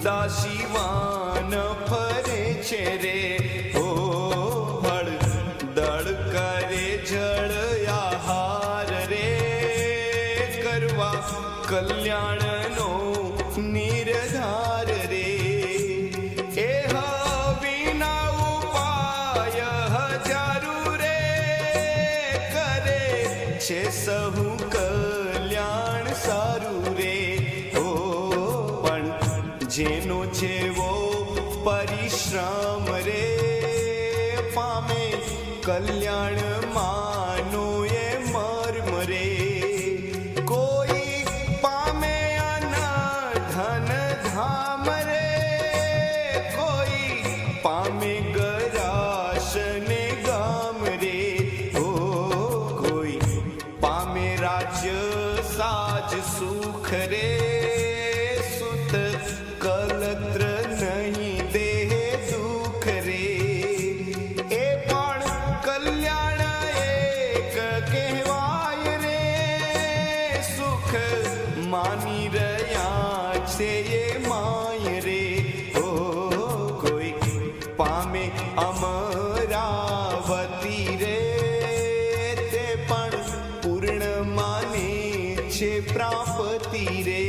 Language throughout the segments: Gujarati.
ઉદાસીવાન ફરે છે રે, ઓ હળદળ કરે જળ આહાર રે, કરવા કલ્યાણનો નિર્ધાર રે, એ વિના ઉપાય હજારું રે, કરે છે સહુ કલ્યાણ સારું રે, ઓ પણ જેનો જેવો પરિશ્રમ રે, પામે કલ્યાણ માનો એ મર્મ રે, કોઈ પામે ધન ધામ રે, કોઈ પામે ગરાશ ને ગામ રે, ઓ કોઈ પામે રાજ્ય સાજ સુખ રે, સુત કલત્ર નહીં દેહ દુઃખ રે, એ પણ કલ્યાણ એક કહેવાય રે, સુખ માની રહ્યા છે એ માય રે, ઓ કોઈ પામે અમરાવતી રે, તે પણ પૂર્ણ માને છે પ્રાપતિ રે,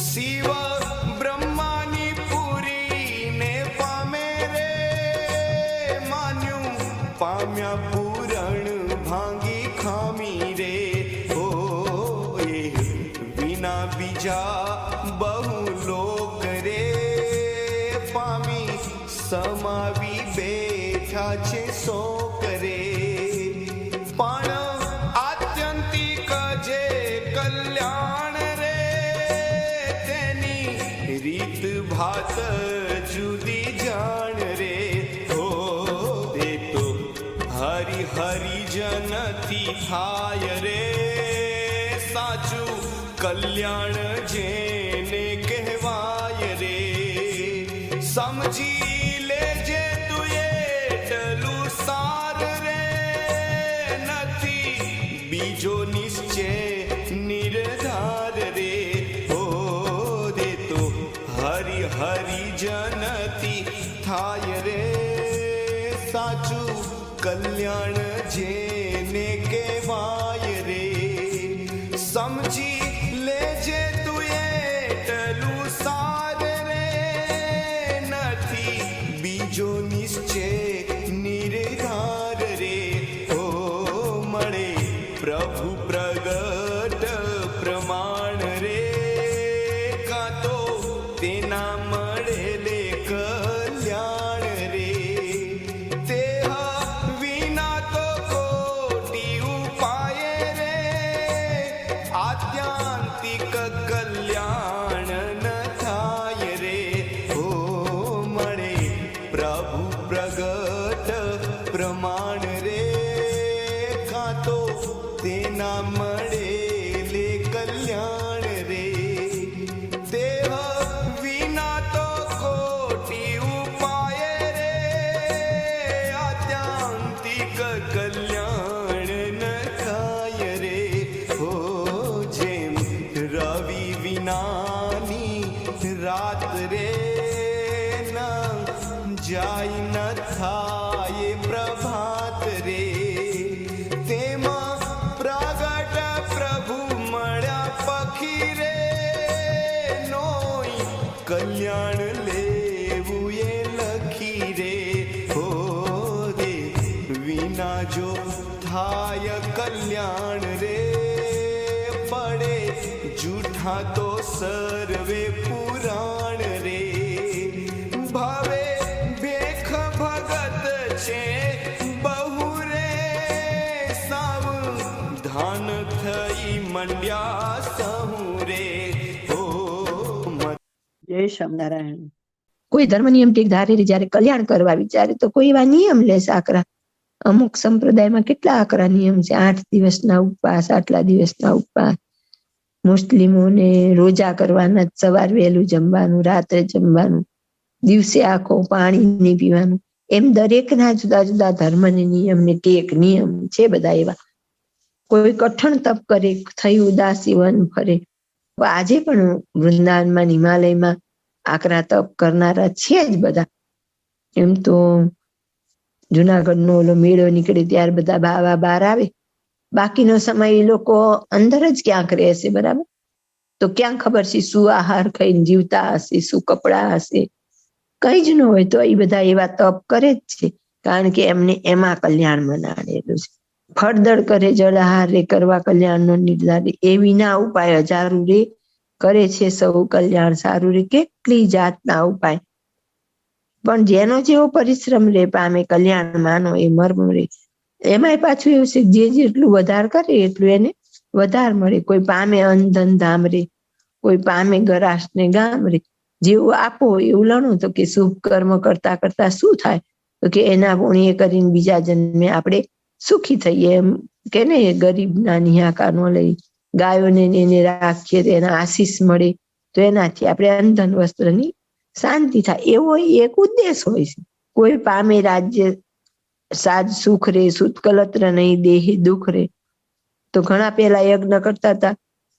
શિવ બ્રહ્માની પુરીને પામે રે, માન્યું પામ્યા પૂરણ ભાંગી ખામી રે, ઓ એ વિના બીજા બહુ લોક રે, પામી સમાવી બેઠા છે શોક રે, પણ આત્યંતિક જે કલ્યાણ રે, તેની રીત ભાત જુદી જાણ રે, હો તે તો હરિ હરિજનથી થાય રે, સાચું કલ્યાણ જેને કહેવાય રે, સમજી લેજે તું એટલું સાર રે, નથી બીજો નિશ્ચય નિર્ધાર રે, હો દે તો હરિ હરિજનથી થાય રે, સાચું કલ્યાણ જેને કહેવાય રે, સમજી લેજે તું એટલું સાર રે, નથી બીજો નિશ્ચય નિર્ધાર રે, ઓ મળે પ્રભુ પ્રગટ પ્રમાણ રે, કાં તો તેના મળેલે કલ્યાણ રે, તે વિના તો કોટી ઉપાય રે, આત્યંતિક કલ્યાણ ન થાય રે, ઓ મળે પ્રભુ પ્રગટ પ્રમાણ રે, કાં તો તેના મળેલે કલ્યાણ રે, તે વિના તો કોટી ઉપાય રે, આત્યંતિક કલ્યાણ ન થાય રે, હો જેમ રવિ વિનાની રાત રે, ન જાય ન થાય પ્રભાત રે, તેમાં પ્રગટ પ્રભુ મળ્યા પખી રે, નોય કલ્યાણ લેવું એ લખી રે, હો દે વિના જો થાય કલ્યાણ રે, પડે જૂઠા તો સર્વે પુરાણ રે, ભાવે ભેખ ભગત છે બહુ રે, સાવ ધાન થઈ મંડ્યા સહુ રે, હો જય સ્વામિનારાયણ. કોઈ ધર્મ નિયમ ટીક ધારે જયારે કલ્યાણ કરવા વિચારે તો કોઈ એવા નિયમ લે આકરા. અમુક સંપ્રદાયમાં કેટલા આકરા નિયમ છે, 8 દિવસના ઉપવાસ, આટલા દિવસના ઉપવાસ. મુસ્લિમોને રોજા કરવાના, સવાર વહેલું જમવાનું, રાત્રે જમવાનું, દિવસે આખો પાણી નહીં પીવાનું, એમ દરેકના જુદા જુદા ધર્મની નિયમ ને ટેક નિયમ છે બધા એવા. કોઈ કઠણ તપ કરે, થઈ ઉદાસી વન ફરે. આજે પણ વૃંદાવનમાં, હિમાલયમાં આકરા તપ કરનારા છે જ બધા. એમ તો જુનાગઢનો ઓલો મેળો નીકળે ત્યારે બધા બાવા બહાર આવે, બાકીનો સમય એ લોકો અંદર જ ક્યાંક રહેશે, બરાબર. તો ક્યાં ખબર છે શું આહાર ખાઈને જીવતા હશે, શું કપડા હશે, કઈ જ ન હોય. તો એ બધા એવા તપ કરે જ છે, કારણ કે એમને એમાં કલ્યાણ મનાડેલું છે. ફળદળ કરે જળાહાર રે, કરવા કલ્યાણનો નિર્ધાર રે, એ વિના ઉપાય હજારું રે, કરે છે સૌ કલ્યાણ સારું રે. કેટલી જાતના ઉપાય, પણ જેનો જેવો પરિશ્રમ રે પામે કલ્યાણ માનો એ મર્મ રે. એમાંય પાછું એવું છે, જે જેટલું વધારે કરે એટલું એને વધારે મળે. કોઈ પામે અન્ન ધન ધામ રે, કોઈ પામે ગરાશ ને ગામ રે. જેવું આપો એવું લણું. તો કે શુભ કર્મ કરતા કરતા શું થાય? તો કે એના પુણ્ય કરીને બીજા જન્મે આપણે સુખી થઈએ. એમ કે ને, ગરીબ ના નિહાકા નો લઈ, ગાયોને એને રાખીએ તો એના આશીષ મળે, તો એનાથી આપણે અન્ન ધન વસ્ત્રની શાંતિ થાય. એવો એક ઉદ્દેશ હોય છે. કોઈ પામે રાજ્ય સાજ સુખ રે, સુતકલત્ર નહીં દેહી દુઃખ રે. તો ઘણા પેલા યજ્ઞ કરતા હતા,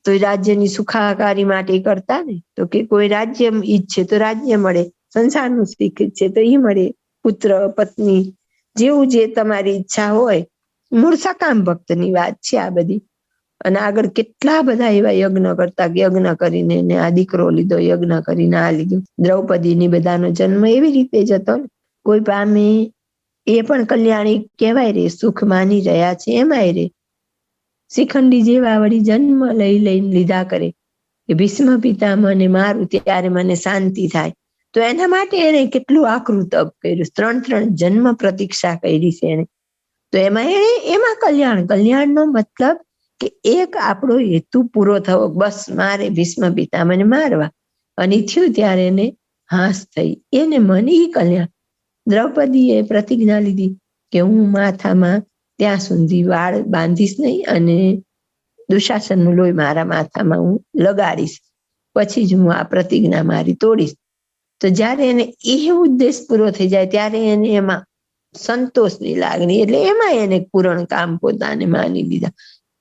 તો રાજ્યની સુખાકારી માટે કરતા ને. તો કે કોઈ રાજ્ય ઈચ્છે તો રાજ્ય મળે, સંસારનું સુખ ઈચ્છે તો એ મળે, પુત્ર પત્ની જેવું જે તમારી ઈચ્છા હોય. મૂળ સકામ ભક્તની વાત છે આ બધી. અને આગળ કેટલા બધા એવા યજ્ઞ કરતા, યજ્ઞ કરીને આ દીકરો લીધો, યજ્ઞ કરીને આ લીધું. દ્રૌપદીની બધાનો જન્મ એવી રીતે જ હતો ને. કોઈ પામે એ પણ કલ્યાણી કહેવાય રે, સુખ માની રહ્યા છે એમાંય રે. શિખંડી જેવા વળી જન્મ લઈ લઈને લીધા કરે, કે ભીષ્મ પિતામહને મારું ત્યારે મને શાંતિ થાય. તો એના માટે એને કેટલું આકરું તપ કર્યું, 3 જન્મ પ્રતીક્ષા કરી છે એને. તો એમાં એમાં કલ્યાણનો મતલબ કે એક આપણો હેતુ પૂરો થવો. બસ મારે ભીષ્મ પિતામહને મારવા, અને થયું ત્યારે એને હાશ થઈ, એને મને કલ્યાણ. દ્રૌપદીએ પ્રતિજ્ઞા લીધી કે હું માથામાં ત્યાં સુધી વાળ બાંધીશ નહીં, અને દુશાસનનું લોહી મારા માથામાં હું લગાડીશ, પછી જ હું આ પ્રતિજ્ઞા મારી તોડીશ. તો જ્યારે એને એ ઉદ્દેશ પૂરો થઈ જાય ત્યારે એને એમાં સંતોષની લાગણી, એટલે એમાં એને પૂરણ કામ પોતાને માની લીધા.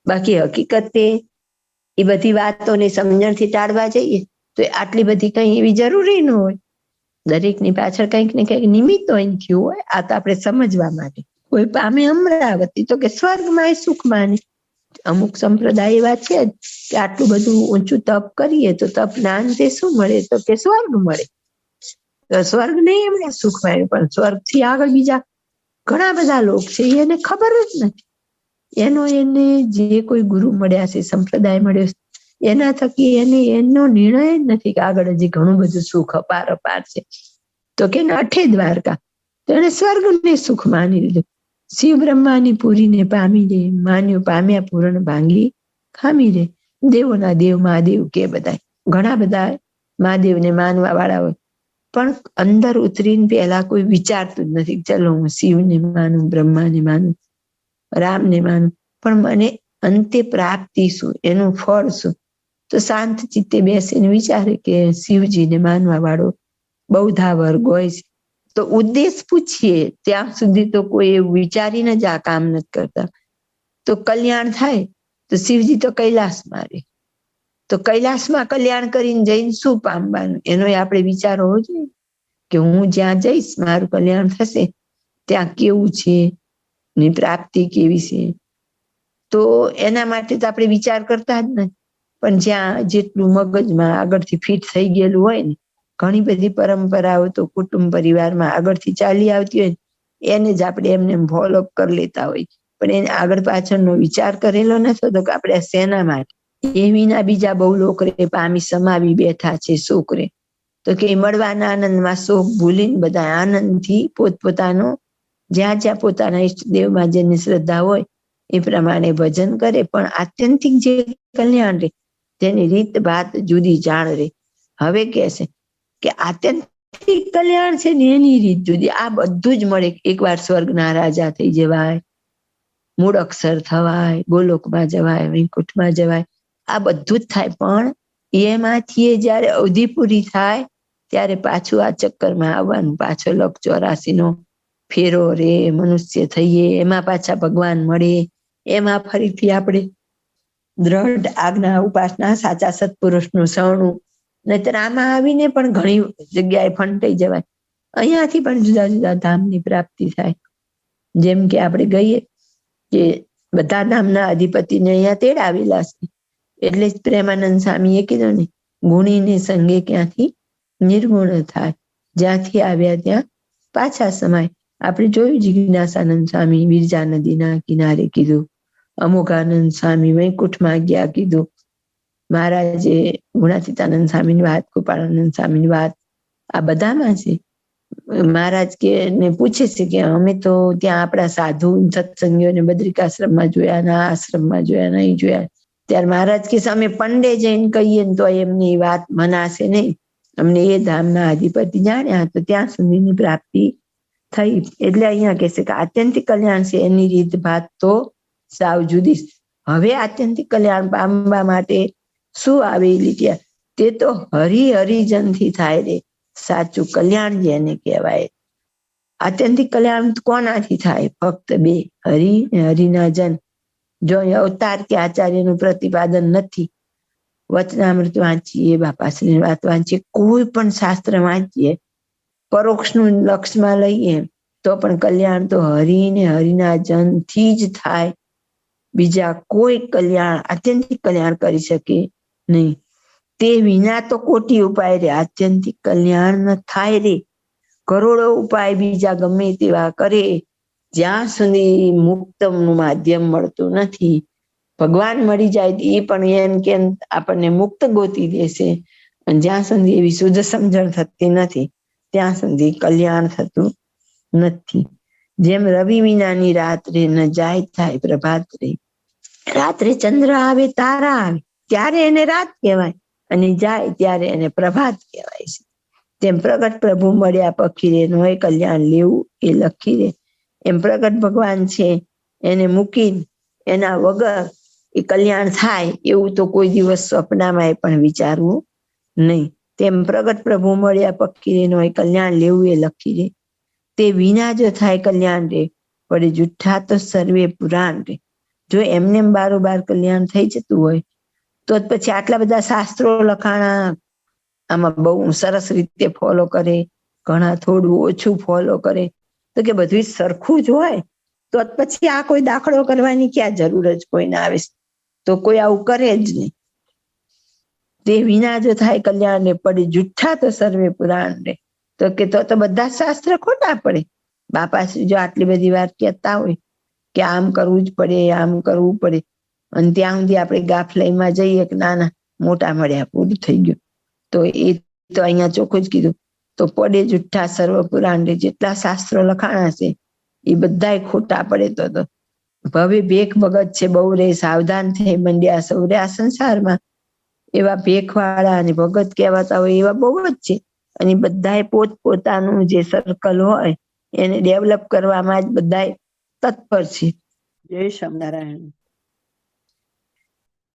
બાકી હકીકતે એ બધી વાતોને સમજણથી ટાળવા જઈએ તો આટલી બધી કઈ એવી જરૂરી ન હોય. દરેકની પાછળ કંઈક ને કંઈક નિમિત્ત હોય થયું હોય. આ તો આપણે સમજવા માટે. કોઈ પામે અમરાવતી, તો કે સ્વર્ગમાં સુખ માને. અમુક સંપ્રદાય એવા છે કે આટલું બધું ઊંચું તપ કરીએ તો તપના અંતે શું મળે? તો કે સ્વર્ગ મળે. તો સ્વર્ગ નહીં એમણે સુખ માન્યું, પણ સ્વર્ગથી આગળ બીજા ઘણા બધા લોક છે એને ખબર જ નથી. એને જે કોઈ ગુરુ મળ્યા છે, સંપ્રદાય મળ્યો છે, એના થકી એનો નિર્ણય જ નથી કે આગળ હજી ઘણું બધું સુખ અપાર છે. તો કે 8 દ્વારકા, તો એને સ્વર્ગને સુખ માની લીધું. શિવ બ્રહ્માની પૂરીને પામી રે, માન્યું પામ્યા પૂરણ ભાંગી ખામી રે. દેવોના દેવ મહાદેવ કે બધા ઘણા બધા મહાદેવને માનવા વાળા હોય, પણ અંદર ઉતરીને પેલા કોઈ વિચારતું જ નથી, ચલો હું શિવને માનું, બ્રહ્માને માનું, રામને માનું, પણ મને અંતે પ્રાપ્તિ શું, એનું ફળ શું? તો શાંત ચિત્તે બેસીને વિચારે કે શિવજીને માનવા વાળો બહુધા વર્ગ હોય છે. તો ઉદ્દેશ પૂછીએ ત્યાં સુધી તો કોઈ એવું વિચારીને જ આ કામ નથી કરતા. તો કલ્યાણ થાય તો શિવજી તો કૈલાસમાં રહે. તો કૈલાસમાં કલ્યાણ કરીને જઈને શું પામવાનું, એનો આપણે વિચાર હોવો જોઈએ કે હું જ્યાં જઈશ મારું કલ્યાણ થશે, ત્યાં કેવું છે, ની પ્રાપ્તિ કેવી છે. તો એના માટે તો આપણે વિચાર કરતા જ નથી. પણ જ્યાં જેટલું મગજમાં આગળથી ફિટ થઈ ગયેલું હોય ને, ઘણી બધી પરંપરાઓ તો કુટુંબ પરિવારમાં આગળથી ચાલી આવતી હોય ને, એને જ આપણે એમને ફોલોઅપ કરી લેતા હોય, પણ એને આગળ પાછળનો વિચાર કરેલો નથી તો કે આપણે શેના માટે. એ વિના બીજા બહુ લોકો પામી સમાવી બેઠા છે શોક રે. તો કે મળવાના આનંદમાં શોક ભૂલીને બધા આનંદથી પોતપોતાનો જ્યાં જ્યાં પોતાના ઈષ્ટદેવમાં જેની શ્રદ્ધા હોય એ પ્રમાણે ભજન કરે. પણ આત્યંતિક જે કલ્યાણ રે તેની રીત ભાત જુદી જાણ રે. હવે કે છે કે આત્યંતિક કલ્યાણ છે ને એની રીત જુદી. આ બધું જ મળે. એકવાર સ્વર્ગના રાજા થઈ જવાય, મૂળ અક્ષર થવાય, ગોલોકમાં જવાય, વૈકુંઠમાં જવાય, આ બધું જ થાય. પણ એમાંથી જયારે અવધિ પૂરી થાય ત્યારે પાછું આ ચક્કરમાં આવવાનું. પાછો લખ 84 ફેરો રે, મનુષ્ય થઈએ, એમાં પાછા ભગવાન મળે, એમાં ફરીથી આપણે દ્રઢ આજ્ઞા ઉપાસના સાચા સત્પુરુષનું શરણું નહીતર આમાં આવીને પણ ઘણી જગ્યાએ ફંટાઈ જવાય. અહીંયાથી પણ જુદા જુદા ધામની પ્રાપ્તિ થાય. જેમ કે આપણે કહીએ કે બધા ધામના અધિપતિને અહીંયા તેડાવેલા છે. એટલે જ પ્રેમાનંદ સ્વામીએ કીધું ને, ગુણીને સંગે ક્યાંથી નિર્ગુણ થાય, જ્યાંથી આવ્યા ત્યાં પાછા સમાય. આપણે જોયું જિજ્ઞાસાનંદ સ્વામી વિરજા નદીના કિનારે કીધું, અમોઘાનંદ સ્વામી વૈકુંઠમાં ગયા કીધું, મહારાજે ગુણાતીતાનંદ સ્વામીની વાત, ગોપાળાનંદ સ્વામીની વાત, આ બધામાં છે. મહારાજ કે ને પૂછે છે કે અમે તો ત્યાં આપણા સાધુ સત્સંગીઓને બદ્રિકાશ્રમમાં જોયા, ના આશ્રમમાં જોયા, નહીં જોયા. ત્યારે મહારાજ કે અમે પંડે જઈને કહીએ ને તો એમની વાત મનાશે નહીં, અમને એ ધામના અધિપતિ જાણ્યા તો ત્યાં સુધીની પ્રાપ્તિ થઈ. એટલે અહીંયા કે છે કે આત્યંતિક કલ્યાણ છે એની રીત ભાત તો સાવ જુદી. હવે આત્યંતિક કલ્યાણ પામવા માટે શું આવેલી ત્યાં, તે તો હરિજનથી થાય રે. સાચું કલ્યાણ જેને કહેવાય. આત્યંતિક કલ્યાણ કોનાથી થાય? ફક્ત બે, હરિ ને હરિના જન. જો અવતાર કે આચાર્યનું પ્રતિપાદન નથી, વચનામૃત વાંચીએ, બાપાશ્રીની વાત વાંચીએ, કોઈ પણ શાસ્ત્ર વાંચીએ, પરોક્ષનું લક્ષમાં લઈએ તો પણ કલ્યાણ તો હરિ ને હરિના જનથી જ થાય. બીજા કોઈ કલ્યાણ, આત્યંતિક કલ્યાણ કરી શકે નહીં. તે વિના તો કોટી ઉપાય રે, આત્યંતિક કલ્યાણ ન થાય રે. કરોડો ઉપાય બીજા ગમે તેવા કરે, જ્યાં સુધી મુક્તનું માધ્યમ મળતું નથી. ભગવાન મળી જાય એ પણ એમ કે આપણને મુક્ત ગોતી દેશે, અને જ્યાં સુધી એવી શુદ્ધ સમજણ થતી નથી ત્યાં સુધી કલ્યાણ થતું નથી. જેમ રવિ વિનાની રાત્રે ન જાય થાય પ્રભાત રે. રાત્રે ચંદ્ર આવે, તારા આવે ત્યારે એને રાત કહેવાય, અને જાય ત્યારે એને પ્રભાત કહેવાય છે. તેમ પ્રગટ પ્રભુ મળ્યા પખીરે, નો એ કલ્યાણ લેવું એ લખી રે. એમ પ્રગટ ભગવાન છે એને મૂકીને એના વગર એ કલ્યાણ થાય એવું તો કોઈ દિવસ સ્વપ્નમાં પણ વિચારવું નહીં. તેમ પ્રગટ પ્રભુ મળ્યા પખીરે, નો એ કલ્યાણ લેવું એ લખી રે. તે વિના જો થાય કલ્યાણ રે, પડે જુઠ્ઠા તો સર્વે પુરાણ રે. જો એમને બારોબાર કલ્યાણ થઈ જતું હોય તો પછી આટલા બધા શાસ્ત્રો લખાણા, આમાં બહુ સરસ રીતે ફોલો કરે, ઘણા થોડું ઓછું ફોલો કરે, તો કે બધું સરખું જ હોય તો પછી આ કોઈ દાખલો કરવાની ક્યાં જરૂર જ કોઈને આવે? તો કોઈ આવું કરે જ નહીં. તે વિના જો થાય કલ્યાણ ને, પડે જુઠ્ઠા તો સર્વે પુરાણ રે. તો કે તો બધા શાસ્ત્ર ખોટા પડે. બાપાશ્રી જો આટલી બધી વાર કહેતા હોય કે આમ કરવું જ પડે, આમ કરવું પડે, અને ત્યાં સુધી આપણે ગાફલાઈમાં જઈએ કે ના ના મોટા મળ્યા, પૂરું થઈ ગયું, તો એ તો અહીંયા ચોખ્ખું જ કીધું. તો પડે જુઠ્ઠા સર્વ પુરાણ રે. જેટલા શાસ્ત્રો લખાણા છે એ બધાય ખોટા પડે. તો ભવે ભેખ ભગત છે બહુ રે, સાવધાન થઈ મંડ્યા સૌરે. આ સંસારમાં એવા ભેખવાળા અને ભગત કહેવાતા હોય એવા બહુ જ છે, અને બધાય પોતપોતાનું જે સર્કલ હોય એને ડેવલપ કરવામાં જ બધાય તત્પર છે. જય સ્વામિનારાયણ.